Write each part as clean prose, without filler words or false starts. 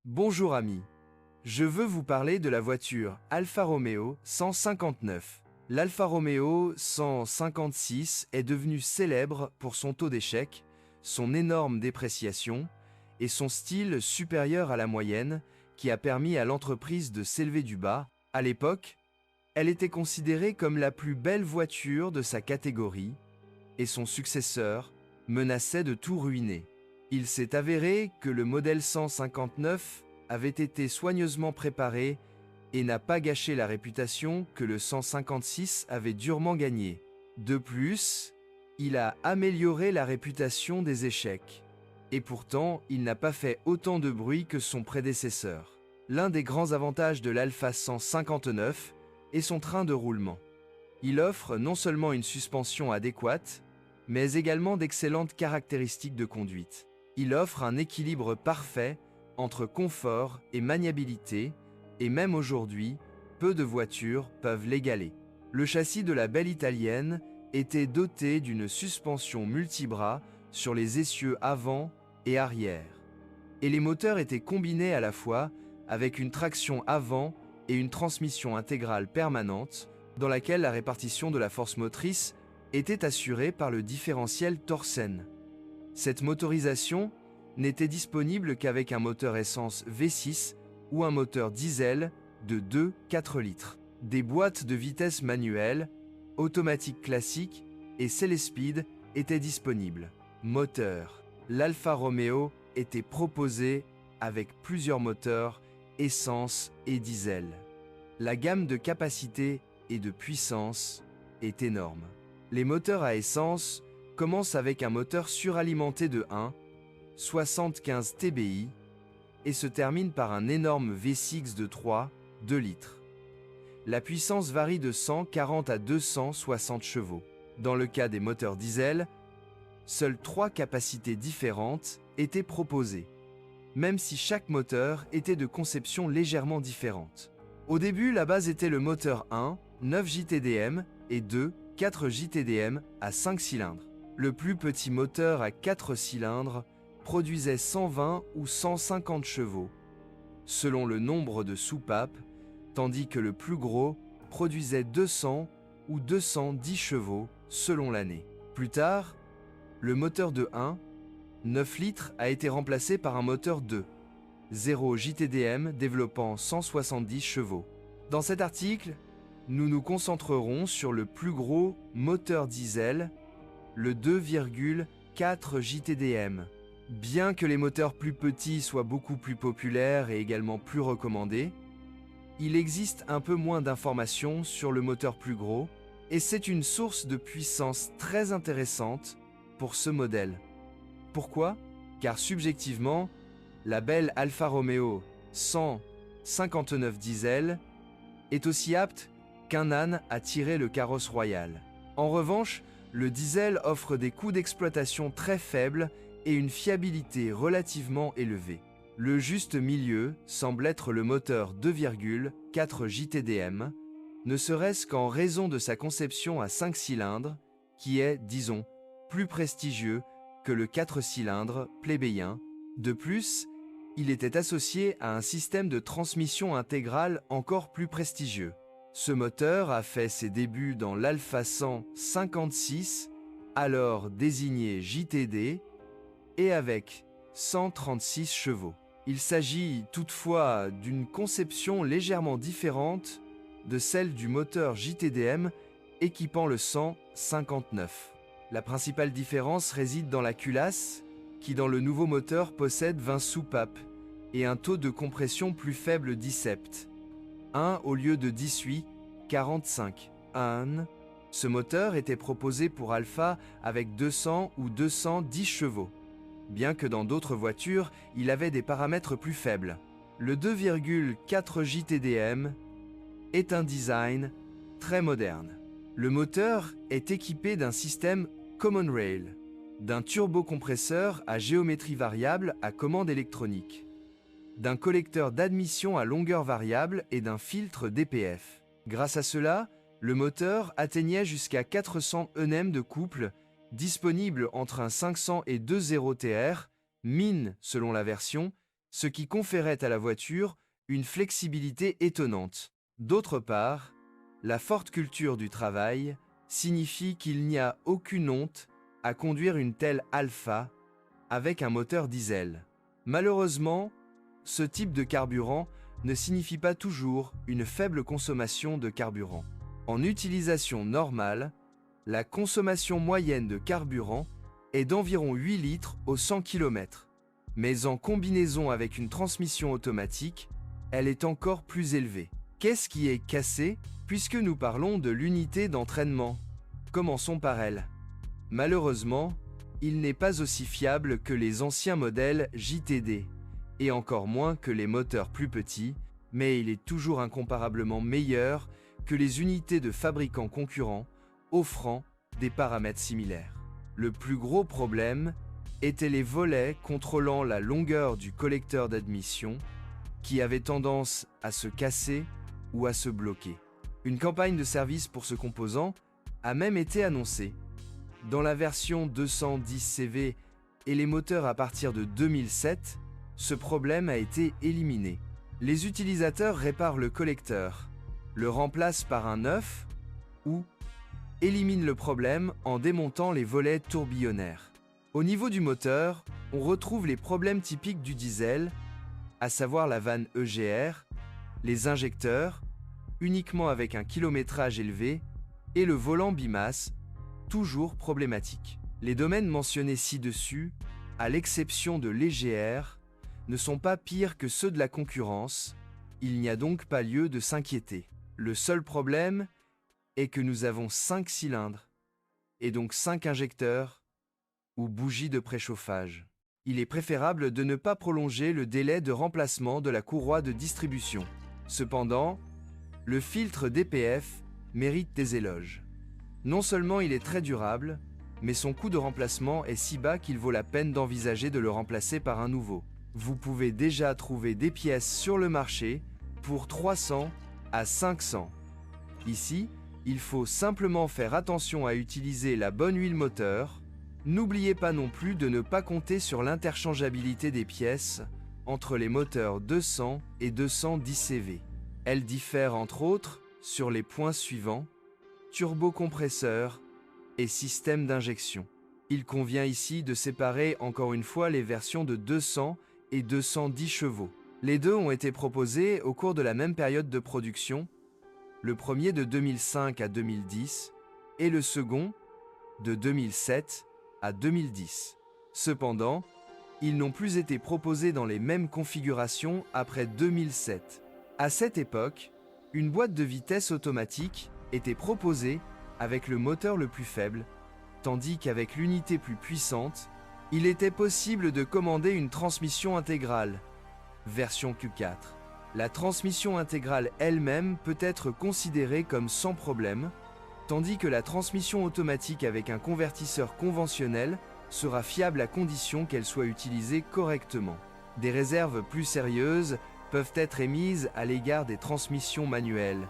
Bonjour amis, je veux vous parler de la voiture Alfa Romeo 159. L'Alfa Romeo 156 est devenue célèbre pour son taux d'échec, son énorme dépréciation et son style supérieur à la moyenne qui a permis à l'entreprise de s'élever du bas. À l'époque, elle était considérée comme la plus belle voiture de sa catégorie et son successeur menaçait de tout ruiner. Il s'est avéré que le modèle 159 avait été soigneusement préparé et n'a pas gâché la réputation que le 156 avait durement gagnée. De plus, il a amélioré la réputation des échecs. Et pourtant, il n'a pas fait autant de bruit que son prédécesseur. L'un des grands avantages de l'Alfa 159 est son train de roulement. Il offre non seulement une suspension adéquate, mais également d'excellentes caractéristiques de conduite. Il offre un équilibre parfait entre confort et maniabilité, et même aujourd'hui, peu de voitures peuvent l'égaler. Le châssis de la belle italienne était doté d'une suspension multibras sur les essieux avant et arrière. Et les moteurs étaient combinés à la fois avec une traction avant et une transmission intégrale permanente, dans laquelle la répartition de la force motrice était assurée par le différentiel Torsen. Cette motorisation n'était disponible qu'avec un moteur essence V6 ou un moteur diesel de 2-4 litres. Des boîtes de vitesse manuelles, automatiques classiques et Célespeed étaient disponibles. Moteur. L'Alfa Romeo était proposé avec plusieurs moteurs essence et diesel. La gamme de capacité et de puissance est énorme. Les moteurs à essence commencent avec un moteur suralimenté de 1,75 TBI et se terminent par un énorme V6 de 2 litres. La puissance varie de 140 à 260 chevaux. Dans le cas des moteurs diesel, seules 3 capacités différentes étaient proposées, même si chaque moteur était de conception légèrement différente. Au début, la base était le moteur 1, 9 JTDM et 2, 4 JTDM à 5 cylindres. Le plus petit moteur à 4 cylindres produisait 120 ou 150 chevaux, selon le nombre de soupapes, tandis que le plus gros produisait 200 ou 210 chevaux selon l'année. Plus tard, le moteur de 9 litres a été remplacé par un moteur de 0 JTDM développant 170 chevaux. Dans cet article, nous nous concentrerons sur le plus gros moteur diesel, le 2,4 JTDM. Bien que les moteurs plus petits soient beaucoup plus populaires et également plus recommandés, il existe un peu moins d'informations sur le moteur plus gros, et c'est une source de puissance très intéressante pour ce modèle. Pourquoi? Car subjectivement, la belle Alfa Romeo 159 diesel est aussi apte qu'un âne à tirer le carrosse royal. En revanche, le diesel offre des coûts d'exploitation très faibles et une fiabilité relativement élevée. Le juste milieu semble être le moteur 2,4 JTDM, ne serait-ce qu'en raison de sa conception à 5 cylindres, qui est, disons, plus prestigieux que le 4 cylindres plébéien. De plus, il était associé à un système de transmission intégrale encore plus prestigieux. Ce moteur a fait ses débuts dans l'Alfa 156, alors désigné JTD, et avec 136 chevaux. Il s'agit toutefois d'une conception légèrement différente de celle du moteur JTDM équipant le 159. La principale différence réside dans la culasse, qui dans le nouveau moteur possède 20 soupapes et un taux de compression plus faible d'ISEPT. 1 au lieu de 18, 45. Ce moteur était proposé pour Alfa avec 200 ou 210 chevaux, bien que dans d'autres voitures, il avait des paramètres plus faibles. Le 2,4 JTDM est un design très moderne. Le moteur est équipé d'un système Common Rail, d'un turbocompresseur à géométrie variable à commande électronique, d'un collecteur d'admission à longueur variable et d'un filtre DPF. Grâce à cela, le moteur atteignait jusqu'à 400 Nm de couple, disponible entre un 500 et 2.0 TR, min selon la version, ce qui conférait à la voiture une flexibilité étonnante. D'autre part, la forte culture du travail signifie qu'il n'y a aucune honte à conduire une telle Alfa avec un moteur diesel. Malheureusement, ce type de carburant ne signifie pas toujours une faible consommation de carburant. En utilisation normale, la consommation moyenne de carburant est d'environ 8 litres au 100 km. Mais en combinaison avec une transmission automatique, elle est encore plus élevée. Qu'est-ce qui est cassé puisque nous parlons de l'unité d'entraînement? Commençons par elle. Malheureusement, il n'est pas aussi fiable que les anciens modèles JTD, et encore moins que les moteurs plus petits, mais il est toujours incomparablement meilleur que les unités de fabricants concurrents offrant des paramètres similaires. Le plus gros problème étaient les volets contrôlant la longueur du collecteur d'admission qui avaient tendance à se casser ou à se bloquer. Une campagne de service pour ce composant a même été annoncée. Dans la version 210 CV et les moteurs à partir de 2007, ce problème a été éliminé. Les utilisateurs réparent le collecteur, le remplacent par un neuf ou éliminent le problème en démontant les volets tourbillonnaires. Au niveau du moteur, on retrouve les problèmes typiques du diesel, à savoir la vanne EGR, les injecteurs, uniquement avec un kilométrage élevé, et le volant bimasse, toujours problématique. Les domaines mentionnés ci-dessus, à l'exception de l'EGR, ne sont pas pires que ceux de la concurrence, il n'y a donc pas lieu de s'inquiéter. Le seul problème est que nous avons 5 cylindres, et donc 5 injecteurs ou bougies de préchauffage. Il est préférable de ne pas prolonger le délai de remplacement de la courroie de distribution. Cependant, le filtre DPF mérite des éloges. Non seulement il est très durable, mais son coût de remplacement est si bas qu'il vaut la peine d'envisager de le remplacer par un nouveau. Vous pouvez déjà trouver des pièces sur le marché pour 300 à 500. Ici, il faut simplement faire attention à utiliser la bonne huile moteur. N'oubliez pas non plus de ne pas compter sur l'interchangeabilité des pièces entre les moteurs 200 et 210 CV. Elles diffèrent entre autres sur les points suivants: turbocompresseur et système d'injection. Il convient ici de séparer encore une fois les versions de 200 et 210 chevaux. Les deux ont été proposés au cours de la même période de production, le premier de 2005 à 2010 et le second de 2007 à 2010. Cependant, ils n'ont plus été proposés dans les mêmes configurations après 2007. À cette époque, une boîte de vitesse automatique était proposée avec le moteur le plus faible, tandis qu'avec l'unité plus puissante, il était possible de commander une transmission intégrale, version Q4. La transmission intégrale elle-même peut être considérée comme sans problème, tandis que la transmission automatique avec un convertisseur conventionnel sera fiable à condition qu'elle soit utilisée correctement. Des réserves plus sérieuses peuvent être émises à l'égard des transmissions manuelles,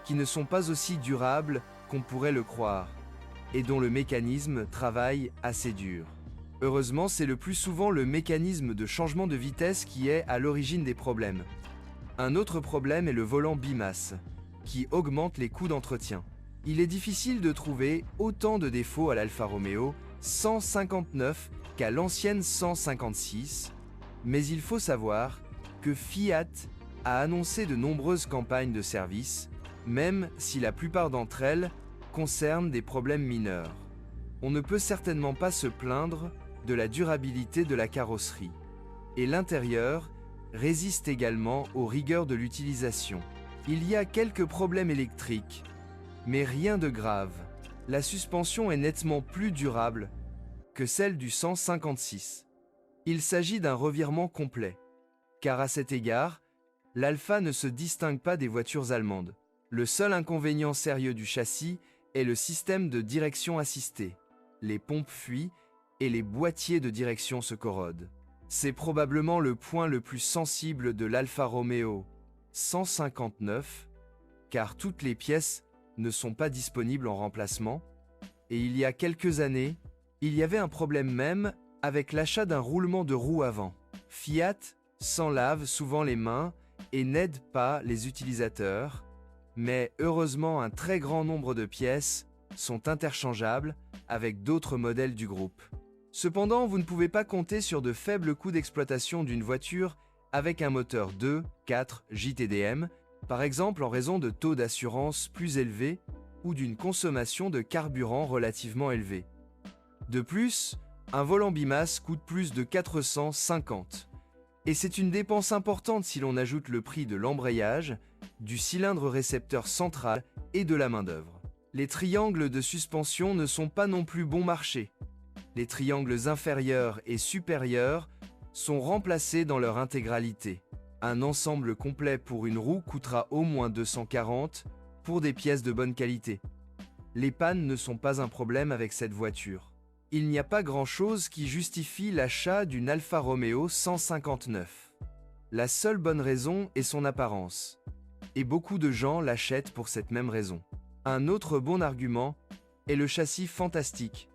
qui ne sont pas aussi durables qu'on pourrait le croire, et dont le mécanisme travaille assez dur. Heureusement, c'est le plus souvent le mécanisme de changement de vitesse qui est à l'origine des problèmes. Un autre problème est le volant bimasse, qui augmente les coûts d'entretien. Il est difficile de trouver autant de défauts à l'Alfa Romeo 159 qu'à l'ancienne 156, mais il faut savoir que Fiat a annoncé de nombreuses campagnes de service, même si la plupart d'entre elles concernent des problèmes mineurs. On ne peut certainement pas se plaindre de la durabilité de la carrosserie, et l'intérieur résiste également aux rigueurs de l'utilisation. Il y a quelques problèmes électriques, mais rien de grave. La suspension est nettement plus durable que celle du 156. Il s'agit d'un revirement complet, car à cet égard, l'Alfa ne se distingue pas des voitures allemandes. Le seul inconvénient sérieux du châssis est le système de direction assistée. Les pompes fuient et les boîtiers de direction se corrodent. C'est probablement le point le plus sensible de l'Alfa Romeo 159, car toutes les pièces ne sont pas disponibles en remplacement, et il y a quelques années, il y avait un problème même avec l'achat d'un roulement de roue avant. Fiat s'enlave souvent les mains et n'aide pas les utilisateurs, mais heureusement un très grand nombre de pièces sont interchangeables avec d'autres modèles du groupe. Cependant, vous ne pouvez pas compter sur de faibles coûts d'exploitation d'une voiture avec un moteur 2-4 JTDM, par exemple en raison de taux d'assurance plus élevés ou d'une consommation de carburant relativement élevée. De plus, un volant bimasse coûte plus de 450 €. Et c'est une dépense importante si l'on ajoute le prix de l'embrayage, du cylindre récepteur central et de la main-d'œuvre. Les triangles de suspension ne sont pas non plus bon marché. Les triangles inférieurs et supérieurs sont remplacés dans leur intégralité. Un ensemble complet pour une roue coûtera au moins 240 € pour des pièces de bonne qualité. Les pannes ne sont pas un problème avec cette voiture. Il n'y a pas grand-chose qui justifie l'achat d'une Alfa Romeo 159. La seule bonne raison est son apparence. Et beaucoup de gens l'achètent pour cette même raison. Un autre bon argument est le châssis fantastique,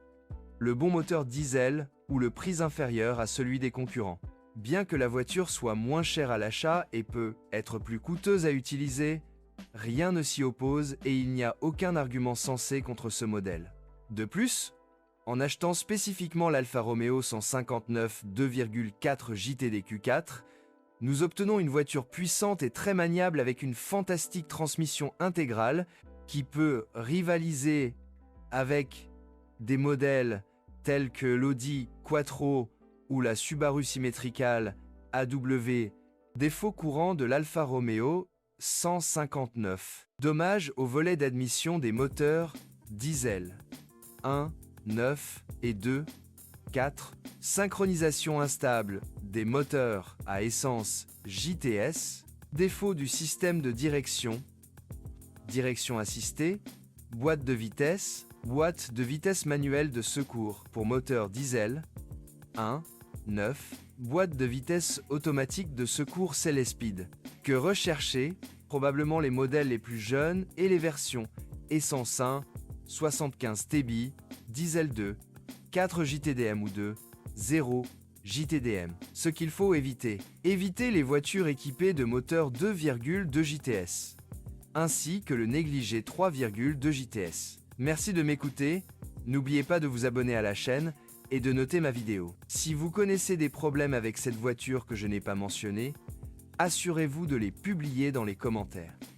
le bon moteur diesel ou le prix inférieur à celui des concurrents. Bien que la voiture soit moins chère à l'achat et peut être plus coûteuse à utiliser, rien ne s'y oppose et il n'y a aucun argument sensé contre ce modèle. De plus, en achetant spécifiquement l'Alfa Romeo 159 2,4 JTD-Q4, nous obtenons une voiture puissante et très maniable avec une fantastique transmission intégrale qui peut rivaliser avec des modèles tels que l'Audi Quattro ou la Subaru Symmetrical AW, défaut courant de l'Alfa Romeo 159. Dommage au volet d'admission des moteurs diesel 1, 9 et 2, 4, synchronisation instable des moteurs à essence JTS, défaut du système de direction assistée, boîte de vitesse manuelle de secours pour moteur diesel 1, 9, boîte de vitesse automatique de secours Cellespeed. Que rechercher? Probablement les modèles les plus jeunes et les versions essence 1, 75 TB, diesel 2, 4 JTDM ou 2, 0 JTDM. Ce qu'il faut éviter. Éviter les voitures équipées de moteurs 2,2 JTS, ainsi que le négligé 3,2 JTS. Merci de m'écouter, n'oubliez pas de vous abonner à la chaîne et de noter ma vidéo. Si vous connaissez des problèmes avec cette voiture que je n'ai pas mentionné, assurez-vous de les publier dans les commentaires.